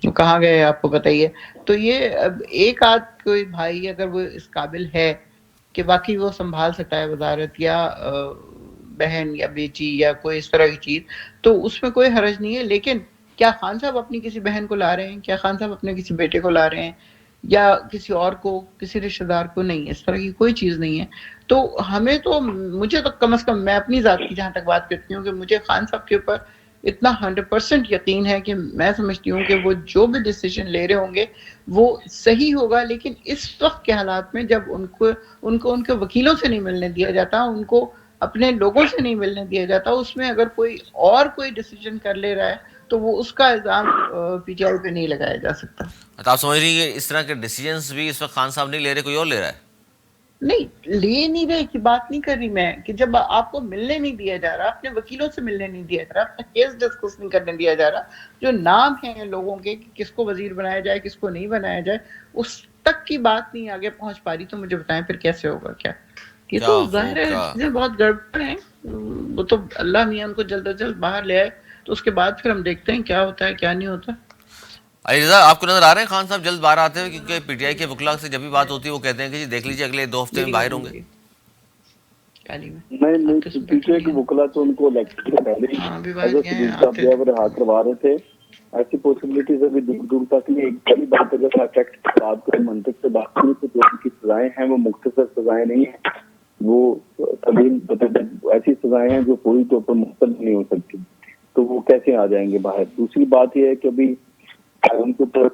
وہ کہاں گئے آپ کو بتائیے. تو یہ ایک آدھ کوئی بھائی اگر وہ اس قابل ہے کہ باقی وہ سنبھال سکتا ہے وزارت یا بہن یا بیٹی یا کوئی اس طرح کی چیز, تو اس میں کوئی حرج نہیں ہے. لیکن کیا خان صاحب اپنی کسی بہن کو لا رہے ہیں, کیا خان صاحب اپنے کسی بیٹے کو لا رہے ہیں, یا کسی اور کو, کسی رشتہ دار کو نہیں. اس طرح کی کوئی چیز نہیں ہے. تو ہمیں تو, مجھے تو کم از کم, میں اپنی ذات کی جہاں تک بات کرتی ہوں, کہ مجھے خان صاحب کے اوپر اتنا 100% یقین ہے کہ میں سمجھتی ہوں کہ وہ جو بھی ڈیسیجن لے رہے ہوں گے وہ صحیح ہوگا. لیکن اس وقت کے حالات میں جب ان کو ان کے وکیلوں سے نہیں ملنے دیا جاتا, ان کو اپنے لوگوں سے نہیں ملنے دیا جاتا, اس میں اگر کوئی اور کوئی ڈیسیجن کر لے رہا ہے تو وہ اس کا الزام پی ٹی آئی پہ نہیں لگایا جا سکتا. آپ سمجھ رہی ہیں کہ اس طرح کے ڈیسیجنس بھی اس وقت خان صاحب نہیں لے رہے, کوئی اور لے رہا ہے؟ نہیں, لے نہیں رہے کی بات نہیں کر رہی میں, کہ جب آپ کو ملنے نہیں دیا جا رہا, اپنے وکیلوں سے ملنے نہیں دیا جا رہا, اپنا کیس ڈسکس نہیں کرنے دیا جا رہا, جو نام ہیں لوگوں کے کہ کس کو وزیر بنایا جائے کس کو نہیں بنایا جائے, اس تک کی بات نہیں آگے پہنچ پا رہی, تو مجھے بتائیں پھر کیسے ہوگا. کیا یہ کیا تو ظاہر ہے ہوگا؟ چیزیں بہت گڑبڑ ہیں. وہ تو اللہ میاں ان کو جلد از جلد باہر لے آئے, تو اس کے بعد پھر ہم دیکھتے ہیں کیا ہوتا ہے کیا نہیں ہوتا. علی رضا, آپ کو نظر آ رہے ہیں خان صاحب جلد باہر آتے ہیں؟ کیونکہ پی ٹی آئی کے وکلاء سے جب بھی بات ہوتی ہے وہ کہتے ہیں کہ جی دیکھ لیجیے اگلے 2 ہفتے میں باہر ہوں گے. نہیں, پی ٹی آئی کے وکلا تو ان کو الیکشن سے پہلے ہی اگر صدیق صاحب جو ہے وہ رہا کروا رہے تھے. ایسی پاسبلٹیز ابھی دور دور تک نہیں. ایک بڑی بات اگر افیکٹ کی بات کریں, منطق سے بات کریں, تو جو ان کی سزائیں ہیں وہ مختصر سزائیں نہیں ہیں, وہ ایسی سزائیں ہیں جو پوری طور پر مختلف نہیں ہو سکتی. تو وہ کیسے آ جائیں گے باہر. دوسری بات یہ ہے کہ ابھی ان کے اوپر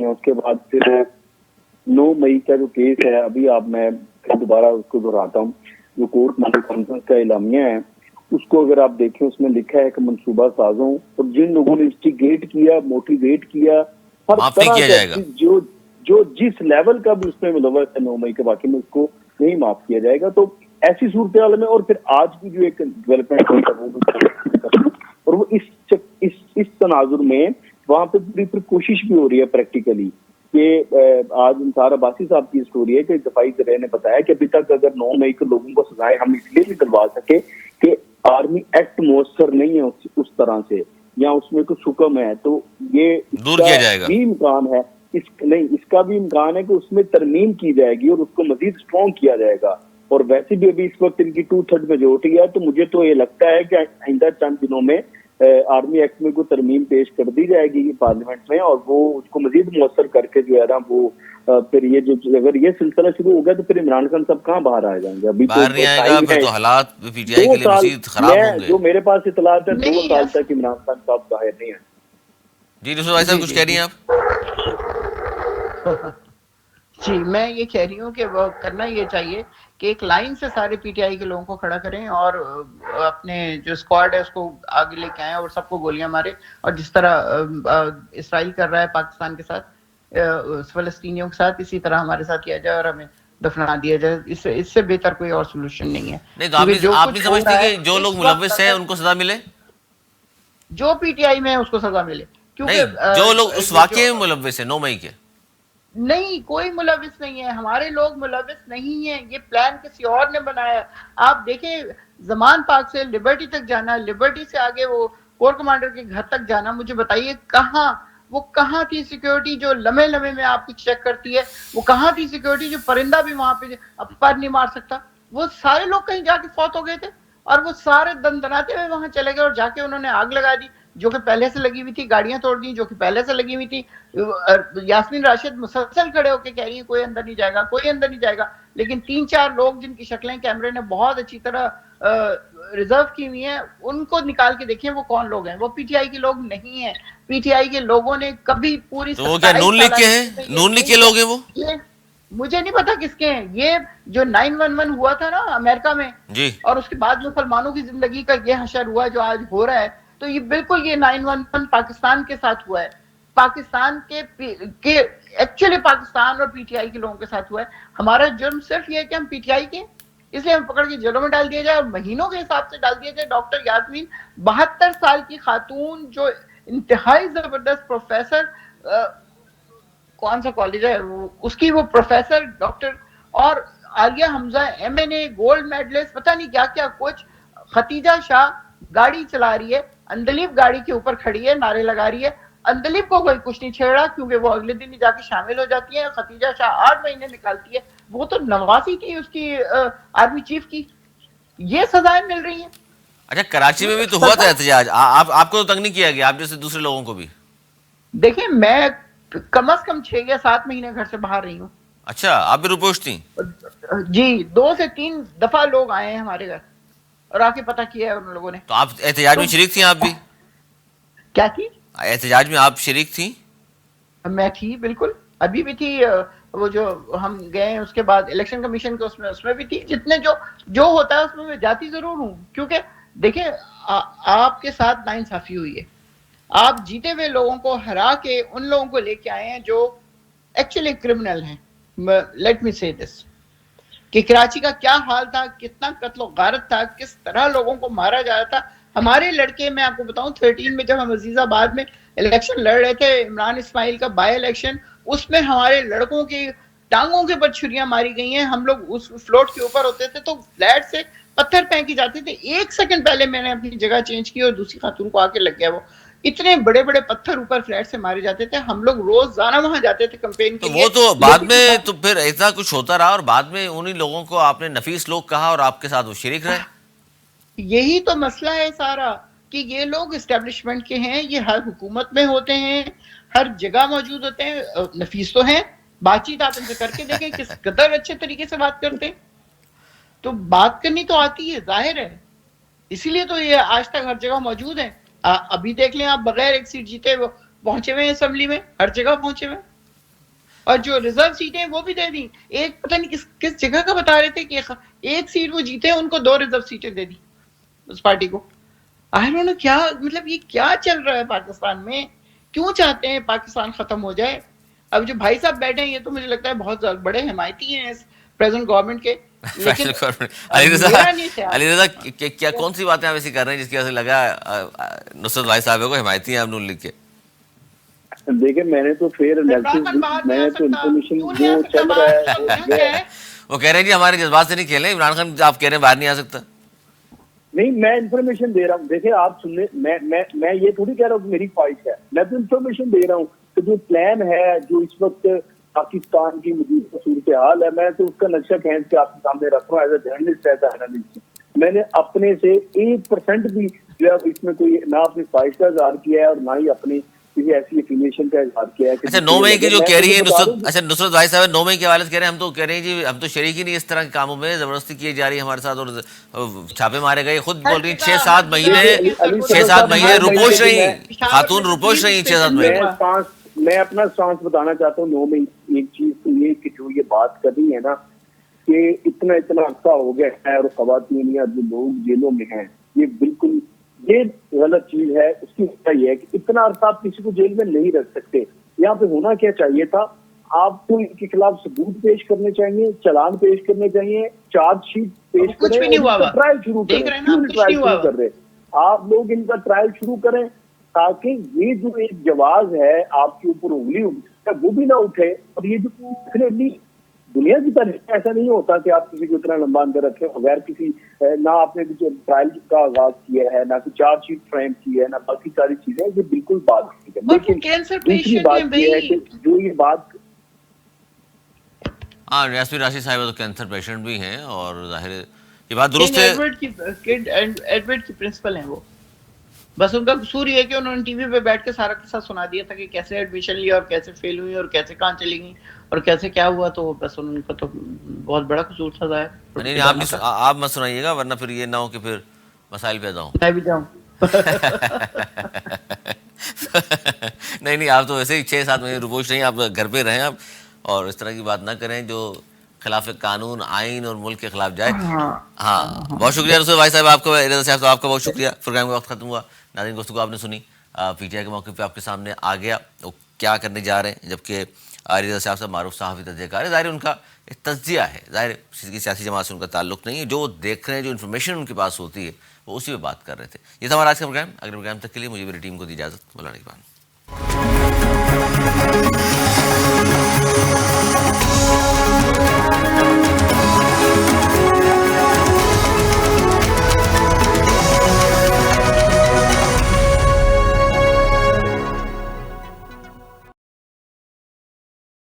اس کے بعد پھر 9 مئی کا جو کیس ہے, ابھی آپ میں دوبارہ اس کو دہراتا ہوں, جو کورٹ ماڈل کانفرنس کا اعلامیہ ہے اس کو اگر آپ دیکھیں, اس میں لکھا ہے کہ منصوبہ سازوں اور جن لوگوں نے انسٹیگیٹ کیا, موٹیویٹ کیا, ہر معاف نہیں طرح کیا جائے گا. جو جس لیول کا بھی اس میں ملوث ہے 9 مئی کے واقعے میں, اس کو نہیں معاف کیا جائے گا. تو ایسی صورتحال میں, اور پھر آج کی جو ایک ڈیولپمنٹ ہوئی اور وہ اس تناظر میں وہاں پہ پوری کوشش بھی ہو رہی ہے پریکٹیکلی, کہ آج انصار عباسی صاحب کی اسٹوری ہے کہ دفاعی ذرائع نے بتایا کہ ابھی تک اگر 9 مئی کو لوگوں کو سزائیں ہم اس لیے نہیں دلوا سکے کہ آرمی ایکٹ مؤثر نہیں ہے اس طرح سے, یا اس میں کچھ حکم ہے, تو یہ دور کیا جائے گا. بھی امکان ہے, اس کا بھی امکان ہے کہ اس میں ترمیم کی جائے گی اور اس کو مزید اسٹرانگ کیا جائے گا. اور ویسے بھی ابھی اس وقت ان کی 2/3 میجورٹی ہے, تو مجھے تو یہ لگتا ہے کہ آئندہ چند دنوں میں آرمی ایکٹ میں کوئی ترمیم پیش کر دی جائے گی پارلیمنٹ میں, اور وہ اس کو مزید مؤثر کر کے جو ہے نا وہ پھر یہ جو اگر یہ سلسلہ شروع ہو گیا تو پھر عمران خان صاحب کہاں باہر آ جائیں گے. ابھی باہر نہیں آئے گا, پھر تو حالات پی ٹی آئی کے لیے مزید خراب ہوں گے. جو میرے پاس اطلاعات ہے 2 سال تک عمران خان صاحب باہر نہیں آئے. جی دوسرے بھائی صاحب کچھ کہہ رہی ہیں آپ؟ جی, میں یہ کہہ رہی ہوں کہ وہ کرنا یہ چاہیے کہ ایک لائن سے سارے پی ٹی آئی کے لوگوں کو کھڑا کریں اور اپنے جو اسکواڈ ہے اس کو آگے لے کے آئیں اور سب کو گولیاں مارے, اور جس طرح اسرائیل کر رہا ہے پاکستان کے ساتھ, فلسطینیوں کے ساتھ, اسی طرح ہمارے ساتھ کیا جائے اور ہمیں دفنا دیا جائے. اس سے بہتر کوئی اور سولوشن نہیں ہے. نہیں تو آپ نہیں سمجھتی کہ جو لوگ ملوث ہیں ان کو سزا ملے, جو پی ٹی آئی میں اس کو سزا ملے, کیونکہ جو لوگ اس واقعے میں ملوث ہیں 9 مئی کے. نہیں, کوئی ملوث نہیں ہے, ہمارے لوگ ملوث نہیں ہیں, یہ پلان کسی اور نے بنایا. آپ دیکھیں زمان پارک سے لبرٹی تک جانا, لبرٹی سے آگے وہ کور کمانڈر کے گھر تک جانا, مجھے بتائیے کہاں تھی سیکیورٹی جو لمحے لمحے میں آپ کی چیک کرتی ہے, وہ کہاں تھی سیکیورٹی جو پرندہ بھی وہاں پہ پر نہیں مار سکتا. وہ سارے لوگ کہیں جا کے فوت ہو گئے تھے, اور وہ سارے دندناتے ہوئے وہاں چلے گئے, اور جا کے انہوں نے آگ لگا دی جو کہ پہلے سے لگی ہوئی تھی, گاڑیاں توڑ دی جو کہ پہلے سے لگی ہوئی تھی. یاسمین راشد مسلسل کھڑے ہو کے کہہ رہی ہیں کوئی اندر نہیں جائے گا, کوئی اندر نہیں جائے گا, لیکن 3-4 لوگ جن کی شکلیں کیمرے نے بہت اچھی طرح ریزرو کی ہوئی ہیں, ان کو نکال کے دیکھیں وہ کون لوگ ہیں. وہ پی ٹی آئی کے لوگ نہیں ہیں. پی ٹی آئی کے لوگوں نے کبھی پوری تو وہ کیا نون لیگ کے ہیں, نون لیگ کے لوگ ہیں وہ؟ مجھے نہیں پتا کس کے ہیں. یہ جو 9/11 ہوا تھا نا امریکہ میں, جی, اور اس کے بعد مسلمانوں کی زندگی کا یہ حشر ہوا جو آج ہو رہا ہے, تو یہ بالکل یہ 9/11 پاکستان کے ساتھ ہوا ہے. پاکستان کے ایکچولی پاکستان اور پی ٹی آئی کے لوگوں کے ساتھ ہوا ہے. ہمارا جرم صرف یہ ہے کہ ہم پی ٹی آئی کے, اس لیے ہم پکڑ کے جیلوں میں ڈال دیا جائے, اور مہینوں کے حساب سے ڈال دیا جائے. ڈاکٹر یاسمین 72 سال کی خاتون جو انتہائی زبردست پروفیسر, کون سا کالج ہے اس کی وہ پروفیسر ڈاکٹر اور عالیہ حمزہ MNA گولڈ میڈلسٹ پتہ نہیں کیا کیا کچھ. ختیجہ شاہ گاڑی چلا رہی ہے, اندلیب گاڑی کے اوپر کھڑی ہے, نعرے لگا رہی ہے. اندلیب کو کوئی کچھ نہیں چھیڑا کیونکہ وہ اگلے دن ہی جا کے شامل ہو جاتی ہے. ختیجہ شاہ 8 مہینے نکالتی ہے, وہ تو نواسی تھی اس کی آرمی چیف کی. یہ سزائیں مل رہی ہیں. اچھا کراچی میں بھی تو ہوا تھا احتجاج, آپ کو تو تنگ نہیں کیا گیا, آپ جیسے دوسرے لوگوں کو بھی؟ دیکھیں میں کم از کم 6 یا 7 مہینے گھر سے باہر رہی ہوں. اچھا آپ بھی روپوش تھیں؟ جی 2 سے 3 دفعہ لوگ آئے ہیں ہمارے گھر اور آ کے پتہ کیا ہے ان لوگوں نے. تو آپ احتجاج میں شریک تھیں؟ آپ بھی کیا تھی احتجاج میں آپ شریک تھیں؟ میں تھی بالکل, ابھی بھی تھی. وہ جو ہم گئے اس کے بعد الیکشن کمیشن کے اس میں بھی تھی. جتنے جو ہوتا ہے اس میں جاتی ضرور ہوں, کیونکہ دیکھیں آپ کے ساتھ ناانصافی ہوئی ہے. آپ جیتے ہوئے لوگوں کو ہرا کے ان لوگوں کو لے کے آئے ہیں جو ایکچولی کرمنل ہیں. لیٹ می سے دس کہ کراچی کا کیا حال تھا, کتنا قتل و غارت تھا, کس طرح لوگوں کو مارا جا رہا تھا. ہمارے لڑکے, میں آپ کو بتاؤں 13 میں جب ہم عزیز آباد میں الیکشن لڑ رہے تھے, عمران اسماعیل کا بائی الیکشن, اس میں ہمارے لڑکوں کی ٹانگوں کے اوپر چھریاں ماری گئی ہیں. ہم لوگ اس فلوٹ کے اوپر ہوتے تھے تو فلیٹ سے پتھر پھینکی جاتے تھے. 1 سیکنڈ پہلے میں نے اپنی جگہ چینج کی اور دوسری خاتون کو آ کے لگ گیا. وہ اتنے بڑے بڑے پتھر اوپر فلیٹ سے مارے جاتے تھے. ہم لوگ روزانہ وہاں جاتے تھے کمپین کے لیے. وہ تو بعد میں تو پھر ایسا کچھ ہوتا رہا اور بعد میں انہی لوگوں کو آپ نے نفیس لوگ کہا اور آپ کے ساتھ وہ شریک رہے. یہی تو مسئلہ ہے سارا کہ یہ لوگ اسٹیبلشمنٹ کے ہیں, یہ ہر حکومت میں ہوتے ہیں, ہر جگہ موجود ہوتے ہیں. نفیس تو ہیں, بات چیت آپ ان سے کر کے دیکھیں کس قدر اچھے طریقے سے بات کرتے ہیں. تو بات کرنی تو آتی ہے, ظاہر ہے, اسی لیے تو یہ آج تک ہر جگہ موجود ہیں. ابھی دیکھ لیں آپ, بغیر ایک سیٹ جیتے وہ پہنچے ہوئے ہیں اسمبلی میں, ہر جگہ پہنچے ہوئے. اور جو ریزرو سیٹیں وہ بھی دے دی. ایک پتہ نہیں کس جگہ کا بتا رہے تھے کہ 1 سیٹ وہ جیتے ہیں, ان کو 2 ریزرو سیٹیں دے دی اس پارٹی کو. آئی ڈونٹ نو کیا مطلب یہ کیا چل رہا ہے پاکستان میں, کیوں چاہتے ہیں پاکستان ختم ہو جائے. اب جو بھائی صاحب بیٹھے ہیں یہ تو مجھے لگتا ہے بہت بڑے حمایتی ہیں اس پریزنٹ گورنمنٹ کے. لیکن علی رضا کیا کون سی باتیں آپ ایسی کر رہے ہیں جس کی وجہ سے لگا نصرت بھائی صاحب کو حمایتی ہیں آپ نون لیگ کے؟ دیکھیں میں نے تو پھر میں نے تو انفارمیشن جو چل رہا ہے وہ کہہ رہے ہیں جی ہمارے جذبات سے نہیں کھیلیں. عمران خان آپ کہہ رہے ہیں باہر نہیں آ سکتا. نہیں, میں انفارمیشن دے رہا ہوں. دیکھیں آپ سننے, میں یہ تھوڑی کہہ رہا ہوں کہ میری خواہش ہے, میں تو انفارمیشن دے رہا ہوں کہ جو پلان ہے جو اس وقت پاکستان کی موجودہ صورتحال ہے, میں تو اس کا نقشہ کھینچ کے آپ کے سامنے رکھ رہا ہوں as a journalist, as a analyst. میں نے اپنے سے 1% بھی جو ہے اس میں کوئی نہ اپنی خواہش کا اظہار کیا ہے اور نہ ہی اپنی کسی ایسی افیلیشن کا اظہار کیا ہے. اچھا 9 مئی کی جو کہہ رہی ہے نصرت بھائی صاحب 9 مئی کے حوالے سے کہہ رہے ہیں, ہم تو کہہ رہے ہیں جی ہم تو شریک ہی نہیں اس طرح کے کاموں میں, زبردستی کی جا رہی ہے ہمارے ساتھ اور چھاپے مارے گئے. خود بول رہی ہیں 6-7 مہینے روپوش رہی, خاتون روپوش رہی 6-7 مہینے. میں اپنا سانس بتانا چاہتا ہوں 9 مئی. ایک چیز تو یہ کہ جو یہ بات کر رہی ہے نا کہ اتنا عرصہ ہو گیا ہے اور خواتین یا جو لوگ جیلوں میں ہیں, یہ بالکل یہ غلط چیز ہے. اس کی وجہ یہ ہے کہ اتنا عرصہ آپ کسی کو جیل میں نہیں رکھ سکتے. یہاں پہ ہونا کیا چاہیے تھا, آپ کو ان کے خلاف ثبوت پیش کرنے چاہیے, چلان پیش کرنے چاہیے, چارج شیٹ پیش کریں, ٹرائل شروع کریں. ٹرائل شروع کر رہے آپ لوگ, ان کا ٹرائل شروع کریں تاکہ یہ جو ایک جواز ہے آپ کے اوپر انگلی وہ بھی نہ اٹھے. اور یہ جو دنیا کی تاریخ ایسا نہیں ہوتا کہ آپ کسی کو اتنا لمبا اندر رکھیں بغیر کسی, نہ آپ نے ٹرائل کا آغاز کیا ہے, نہ کوئی چارج شیٹ فریم کی ہے, نہ باقی ساری چیزیں, یہ بالکل بات نہیں ہے. لیکن دوسری بات یہ ہے کہ جو یہ بات یاسمین راشد صاحبہ تو کینسر پیشنٹ بھی ہیں اور ظاہر یہ بات درست ہے. ایڈورڈ کی پرنسپل ہیں وہ, بس ان کا قصور یہ ہے کہ انہوں نے ٹی وی پہ بیٹھ کے سارا قصہ سنا دیا تھا کہ کیسے ایڈمیشن لیا اور کیسے فیل ہوئی اور کیسے کہاں چلی گئی اور کیسے کیا ہوا. تو بس ان کا تو بہت بڑا قصور تھا ظاہر. نہیں آپ مت سنائیے گا ورنہ پھر یہ نہ ہو کہ پھر مسائل پیدا ہوں. میں بھی جاؤں نہیں آپ تو ویسے ہی 6-7 مہینے روپوش رہی, آپ گھر پہ رہیں آپ اور اس طرح کی بات نہ کریں جو خلاف قانون, آئین اور ملک کے خلاف جائے. ہاں بہت شکریہ نصرت بھائی صاحب آپ کا, رضا صاحب آپ کا بہت شکریہ. پروگرام کا وقت ختم ہوا. ناظرین گفتگو آپ نے سنی, پی ٹی آئی کے موقع پہ آپ کے سامنے آ گیا وہ کیا کرنے جا رہے ہیں, جبکہ رضا صاحب معروف صحافی تجزیہ کار ہے. ظاہر ان کا ایک تجزیہ ہے, ظاہر کسی کی سیاسی جماعت سے ان کا تعلق نہیں ہے, جو دیکھ رہے ہیں جو انفارمیشن ان کے پاس ہوتی ہے وہ اسی پہ بات کر رہے تھے. یہ تھا ہمارا آج کا پروگرام. اگلے پروگرام تک کے لیے مجھے میری ٹیم کو دی اجازت. مولانا اقبال.